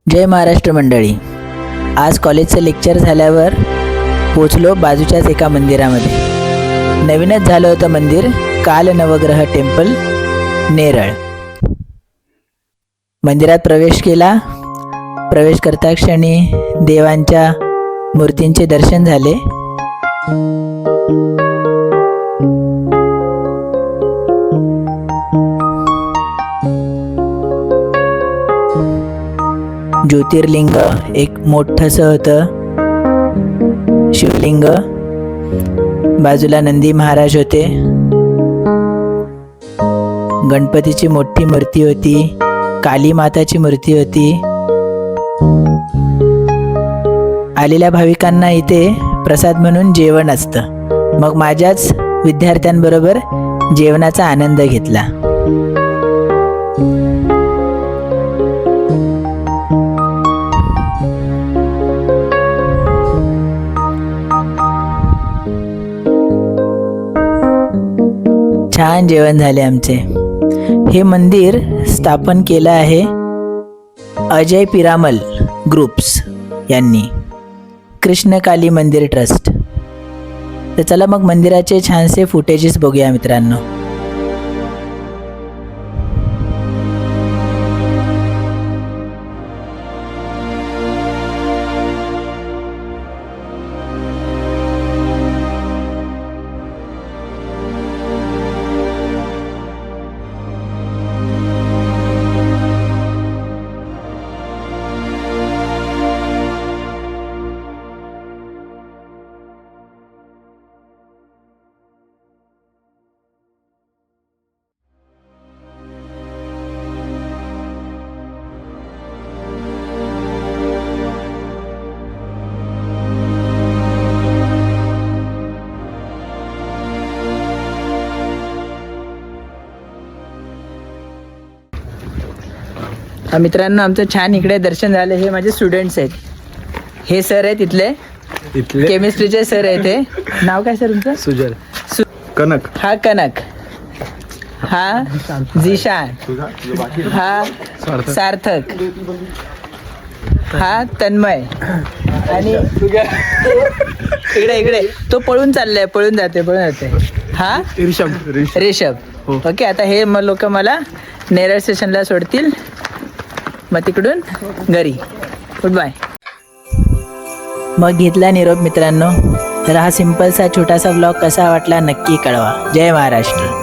जय महाराष्ट्र मंडळी. आज कॉलेजचं लेक्चर झाल्यावर पोचलो बाजूच्याच एका मंदिरामध्ये. नवीनच झालं होतं मंदिर, काल नवग्रह टेम्पल, नेरळ. मंदिरात प्रवेश केला. प्रवेश करता क्षणी देवांच्या मूर्तींचे दर्शन झाले. ज्योतिर्लिंग एक मोठंसं होतं, शिवलिंग. बाजूला नंदी महाराज होते. गणपतीची मोठी मूर्ती होती, काली माताची मूर्ती होती. आलेल्या भाविकांना इथे प्रसाद म्हणून जेवण असतं. मग माझ्याच विद्यार्थ्यांबरोबर जेवणाचा आनंद घेतला. छान जेवण झाले आमचे. हे मंदिर स्थापन केलं आहे अजय पिरामल ग्रुप्स यांनी, कृष्णकाली मंदिर ट्रस्ट. तर चला मग मंदिराचे छानसे फुटेजेस बघूया मित्रांनो. मित्रांनो, आमचं छान इकडे दर्शन झालं. हे माझे स्टुडंट्स आहेत. हे सर आहेत इथले केमिस्ट्रीचे सर आहेत. ते नाव काय सर तुमचं? सुजल. कनक. हा कनक, हा झिशान, हा सार्थक, हा तन्मय, आणि इकडे इकडे तो पळून चाललाय, पळून जाते. हा ऋषभ. ओके, आता हे लोक मला नेरळ स्टेशनला सोडतील, मग तिकडून घरी. Goodbye. मग घेतला निरोप मित्रांनो. तर हा सिंपलसा छोटासा ब्लॉग कसा वाटला नक्की कळवा. जय महाराष्ट्र.